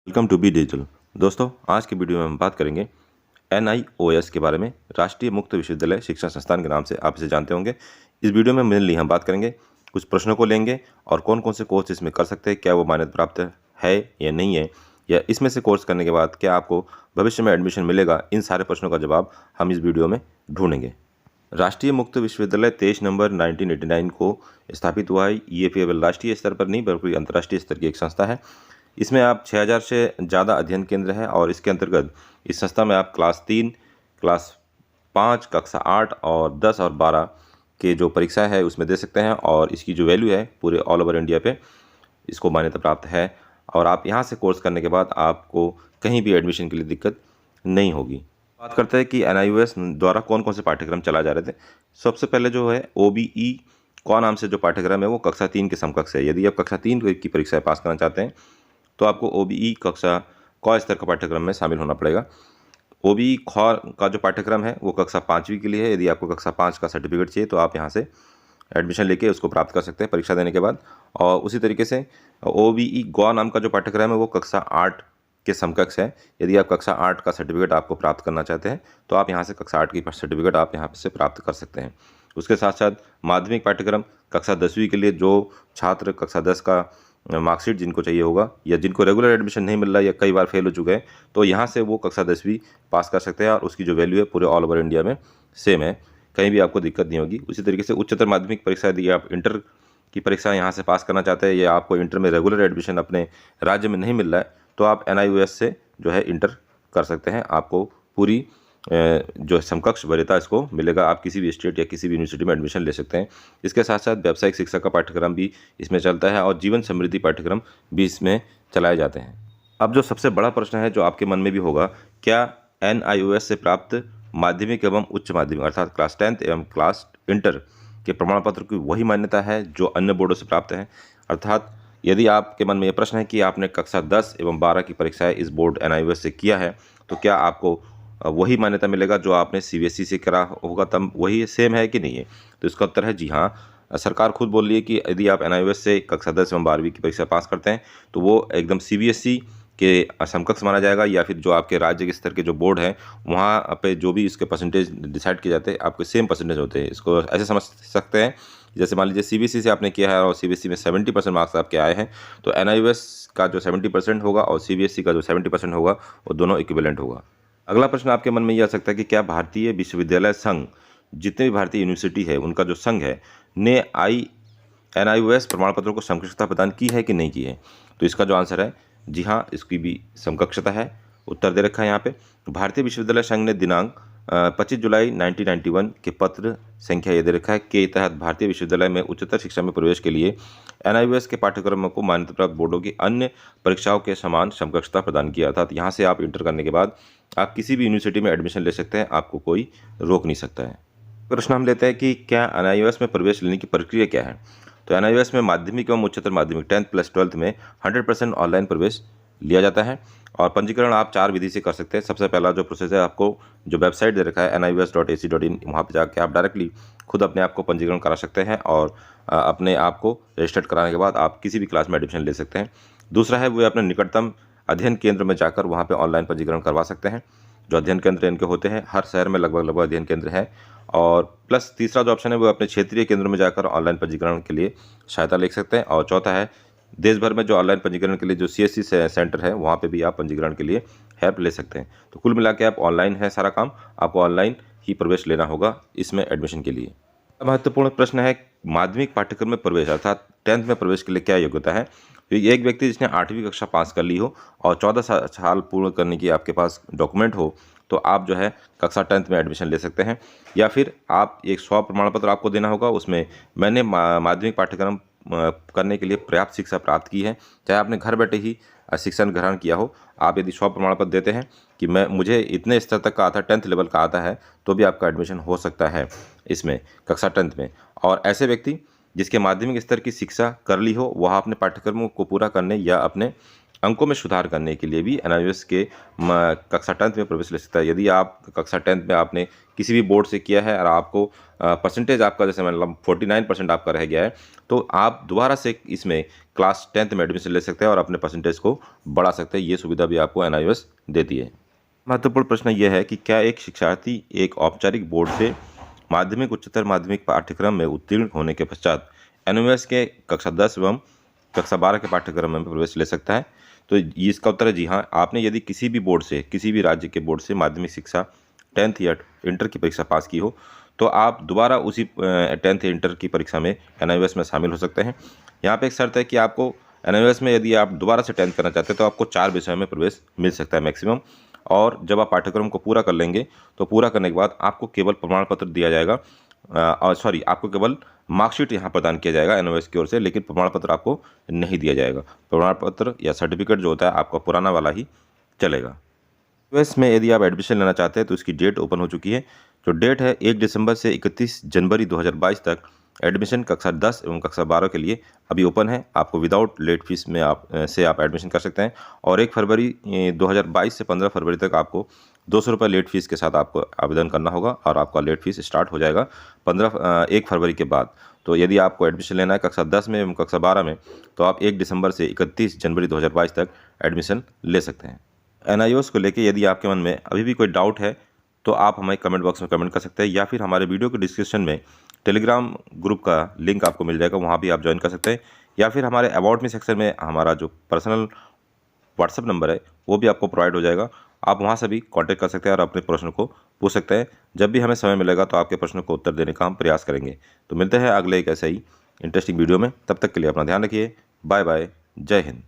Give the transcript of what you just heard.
Welcome to be digital. दोस्तों, आज की वीडियो में हम बात करेंगे NIOS के बारे में। राष्ट्रीय मुक्त विश्वविद्यालय शिक्षा संस्थान के नाम से आप इसे जानते होंगे। इस वीडियो में मेनली हम बात करेंगे, कुछ प्रश्नों को लेंगे और कौन कौन से कोर्स इसमें कर सकते हैं, क्या वो मान्यता प्राप्त है या नहीं है, या इसमें से कोर्स करने के बाद क्या आपको भविष्य में एडमिशन मिलेगा। इन सारे प्रश्नों का जवाब हम इस वीडियो में ढूंढेंगे। राष्ट्रीय मुक्त विश्वविद्यालय 23 नवंबर 1989 को स्थापित हुआ है। ये केवल राष्ट्रीय स्तर पर नहीं बल्कि अंतर्राष्ट्रीय स्तर की एक संस्था है। इसमें आप 6000 से ज़्यादा अध्ययन केंद्र हैं और इसके अंतर्गत इस संस्था में आप क्लास 3, क्लास 5, कक्षा 8 और 10 और 12 के जो परीक्षा है उसमें दे सकते हैं और इसकी जो वैल्यू है पूरे ऑल ओवर इंडिया पे इसको मान्यता प्राप्त है। और आप यहाँ से कोर्स करने के बाद आपको कहीं भी एडमिशन के लिए दिक्कत नहीं होगी। बात करते हैं कि NIOS द्वारा कौन कौन से पाठ्यक्रम चलाए जा रहे थे। सबसे पहले जो है OBE क नाम से जो पाठ्यक्रम है वो कक्षा 3 के समकक्ष है। यदि आप कक्षा 3 की परीक्षा पास करना चाहते हैं तो आपको OBE कक्षा क स्तर का पाठ्यक्रम में शामिल होना पड़ेगा। OBE ख का जो पाठ्यक्रम है वो कक्षा 5वीं के लिए है। यदि आपको कक्षा 5 का सर्टिफिकेट चाहिए तो आप यहाँ से एडमिशन लेके उसको प्राप्त कर सकते हैं परीक्षा देने के बाद। और उसी तरीके से OBE ग नाम का जो पाठ्यक्रम है वो कक्षा 8 के समकक्ष है। यदि आप कक्षा 8 का सर्टिफिकेट आपको प्राप्त करना चाहते हैं तो आप यहाँ से कक्षा 8 की सर्टिफिकेट आप यहाँ से प्राप्त कर सकते हैं। उसके साथ साथ माध्यमिक पाठ्यक्रम कक्षा 10वीं के लिए जो छात्र कक्षा 10 का मार्कशीट जिनको चाहिए होगा या जिनको रेगुलर एडमिशन नहीं मिल रहा है या कई बार फेल हो चुके हैं तो यहाँ से वो कक्षा 10वीं पास कर सकते हैं और उसकी जो वैल्यू है पूरे ऑल ओवर इंडिया में सेम है, कहीं भी आपको दिक्कत नहीं होगी। उसी तरीके से उच्चतर माध्यमिक परीक्षा यदि आप इंटर की परीक्षा यहाँ से पास करना चाहते हैं या आपको इंटर में रेगुलर एडमिशन अपने राज्य में नहीं मिल रहा है तो आप NIOS से जो है इंटर कर सकते हैं। आपको पूरी जो समकक्ष वरीयता इसको मिलेगा। आप किसी भी स्टेट या किसी भी यूनिवर्सिटी में एडमिशन ले सकते हैं। इसके साथ साथ व्यावसायिक शिक्षा का पाठ्यक्रम भी इसमें चलता है और जीवन समृद्धि पाठ्यक्रम भी इसमें चलाए जाते हैं। अब जो सबसे बड़ा प्रश्न है जो आपके मन में भी होगा, क्या NIOS से प्राप्त माध्यमिक एवं उच्च माध्यमिक अर्थात क्लास 10th एवं क्लास इंटर के प्रमाण पत्र की वही मान्यता है जो अन्य बोर्डों से प्राप्त है। अर्थात यदि आपके मन में यह प्रश्न है कि आपने कक्षा 10 एवं 12 की परीक्षाएं इस बोर्ड NIOS से किया है तो क्या आपको वही मान्यता मिलेगा जो आपने CBSE से करा होगा, तब वही सेम है कि नहीं है। तो इसका उत्तर है जी हाँ। सरकार खुद बोल रही है कि यदि आप NIOS से कक्षा 10 एवं 12वीं की परीक्षा पास करते हैं तो वो एकदम CBSE के समकक्ष माना जाएगा, या फिर जो आपके राज्य के स्तर के जो बोर्ड हैं वहाँ पे जो भी इसके परसेंटेज डिसाइड किए जाते हैं आपके सेम परसेंटेज होते हैं। इसको ऐसे समझ सकते हैं, जैसे मान लीजिए CBSE से आपने किया है और CBSE में 70% मार्क्स आपके आए हैं तो NIOS का जो 70% होगा और CBSE का जो 70% होगा वो दोनों इक्विवेलेंट होगा। अगला प्रश्न आपके मन में यह आ सकता है कि क्या भारतीय विश्वविद्यालय संघ, जितने भी भारतीय यूनिवर्सिटी है उनका जो संघ है, ने NIOS प्रमाण पत्रों को समकक्षता प्रदान की है कि नहीं की है। तो इसका जो आंसर है जी हाँ, इसकी भी समकक्षता है। उत्तर दे रखा है यहाँ पे। भारतीय विश्वविद्यालय संघ ने दिनांक 25 जुलाई 1991 के पत्र संख्या ये दे रखा है के तहत भारतीय विश्वविद्यालय में उच्चतर शिक्षा में प्रवेश के लिए NIOS के पाठ्यक्रमों को मान्यता प्राप्त बोर्डों की अन्य परीक्षाओं के समान समकक्षता प्रदान किया। अर्थात यहाँ से आप इंटर करने के बाद आप किसी भी यूनिवर्सिटी में एडमिशन ले सकते हैं, आपको कोई रोक नहीं सकता है। प्रश्न हम लेते हैं कि क्या NIOS में प्रवेश लेने की प्रक्रिया क्या है। तो NIOS में माध्यमिक एवं उच्चतर माध्यमिक 10th प्लस 12th में 100% ऑनलाइन प्रवेश लिया जाता है और पंजीकरण आप 4 विधि से कर सकते हैं। सबसे पहला जो प्रोसेस है, आपको जो वेबसाइट दे रखा है NIOS.ac.in, वहाँ पर जाकर आप डायरेक्टली खुद अपने आप को पंजीकरण करा सकते हैं और अपने आप को रजिस्टर्ड कराने के बाद आप किसी भी क्लास में एडमिशन ले सकते हैं। दूसरा है वो अपने निकटतम अध्ययन केंद्र में जाकर वहाँ पे ऑनलाइन पंजीकरण करवा सकते हैं। जो अध्ययन केंद्र इनके होते हैं, हर शहर में लगभग अध्ययन केंद्र है। और प्लस तीसरा जो ऑप्शन है वो अपने क्षेत्रीय केंद्र में जाकर ऑनलाइन पंजीकरण के लिए सहायता ले सकते हैं। और चौथा है देश भर में जो ऑनलाइन पंजीकरण के लिए जो CSC सेंटर है वहाँ पे भी आप पंजीकरण के लिए हेल्प ले सकते हैं। तो कुल मिला के आप ऑनलाइन है सारा काम, आपको ऑनलाइन ही प्रवेश लेना होगा इसमें एडमिशन के लिए। महत्वपूर्ण प्रश्न है माध्यमिक पाठ्यक्रम में प्रवेश अर्थात 10th में प्रवेश के लिए क्या योग्यता है। तो एक व्यक्ति जिसने 8वीं कक्षा पास कर ली हो और 14 साल पूर्ण करने की आपके पास डॉक्यूमेंट हो तो आप जो है कक्षा 10th में एडमिशन ले सकते हैं। या फिर आप एक स्व प्रमाण पत्र आपको देना होगा, उसमें मैंने माध्यमिक पाठ्यक्रम करने के लिए पर्याप्त शिक्षा प्राप्त की है, चाहे आपने घर बैठे ही शिक्षण ग्रहण किया हो। आप यदि स्व प्रमाण पत्र देते हैं कि मुझे इतने स्तर तक का आता है, 10th लेवल का आता है, तो भी आपका एडमिशन हो सकता है इसमें कक्षा 10th में। और ऐसे व्यक्ति जिसके माध्यमिक स्तर की शिक्षा कर ली हो वह अपने पाठ्यक्रमों को पूरा करने या अपने अंकों में सुधार करने के लिए भी NIOS के कक्षा 10th में प्रवेश ले सकता है। यदि आप कक्षा 10th में आपने किसी भी बोर्ड से किया है और आपको परसेंटेज आपका जैसे मतलब 49% आपका रह गया है, तो आप दोबारा से इसमें क्लास 10th में एडमिशन ले सकते हैं और अपने परसेंटेज को बढ़ा सकते हैं। ये सुविधा भी आपको NIOS देती है। महत्वपूर्ण प्रश्न यह है कि क्या एक शिक्षार्थी एक औपचारिक बोर्ड से माध्यमिक उच्चतर माध्यमिक पाठ्यक्रम में उत्तीर्ण होने के पश्चात NIOS के कक्षा 10 एवं कक्षा 12 के पाठ्यक्रम में प्रवेश ले सकता है? तो इसका उत्तर है जी हाँ। आपने यदि किसी भी बोर्ड से, किसी भी राज्य के बोर्ड से माध्यमिक शिक्षा 10th या इंटर की परीक्षा पास की हो, तो आप दोबारा उसी 10th या इंटर की परीक्षा में NIOS में शामिल हो सकते हैं। यहाँ पे एक शर्त है कि आपको NIOS में यदि आप दोबारा से 10th करना चाहते हैं तो आपको 4 विषयों में प्रवेश मिल सकता है मैक्सिमम। और जब आप पाठ्यक्रम को पूरा कर लेंगे तो पूरा करने के बाद आपको केवल प्रमाण पत्र दिया जाएगा, और आपको केवल मार्कशीट यहाँ प्रदान किया जाएगा NIOS की ओर से, लेकिन प्रमाण पत्र आपको नहीं दिया जाएगा। प्रमाण पत्र या सर्टिफिकेट जो होता है आपका पुराना वाला ही चलेगा। NIOS में यदि आप एडमिशन लेना चाहते हैं तो इसकी डेट ओपन हो चुकी है। जो डेट है 1 दिसंबर से 31 जनवरी 2022 तक एडमिशन कक्षा 10 एवं कक्षा 12 के लिए अभी ओपन है। आपको विदाउट लेट फीस में आप एडमिशन कर सकते हैं। और 1 फरवरी 2022 से 15 फरवरी तक आपको 200 रुपये लेट फीस के साथ आपको आवेदन करना होगा और आपका लेट फीस स्टार्ट हो जाएगा 1 फरवरी के बाद। तो यदि आपको एडमिशन लेना है कक्षा 10 में एवं कक्षा 12 में, तो आप 1 दिसंबर से 31 जनवरी 2022 तक एडमिशन ले सकते हैं। NIOS को लेके यदि आपके मन में अभी भी कोई डाउट है तो आप हमें कमेंट बॉक्स में कमेंट कर सकते हैं, या फिर हमारे वीडियो के डिस्क्रिप्शन में टेलीग्राम ग्रुप का लिंक आपको मिल जाएगा, वहाँ भी आप ज्वाइन कर सकते हैं। या फिर हमारे अबाउट मी सेक्शन में हमारा जो पर्सनल व्हाट्सअप नंबर है वो भी आपको प्रोवाइड हो जाएगा। आप वहाँ से भी कांटेक्ट कर सकते हैं और अपने प्रश्न को पूछ सकते हैं। जब भी हमें समय मिलेगा तो आपके प्रश्नों को उत्तर देने का हम प्रयास करेंगे। तो मिलते हैं अगले एक ऐसे ही इंटरेस्टिंग वीडियो में। तब तक के लिए अपना ध्यान रखिए। Bye bye. जय हिंद।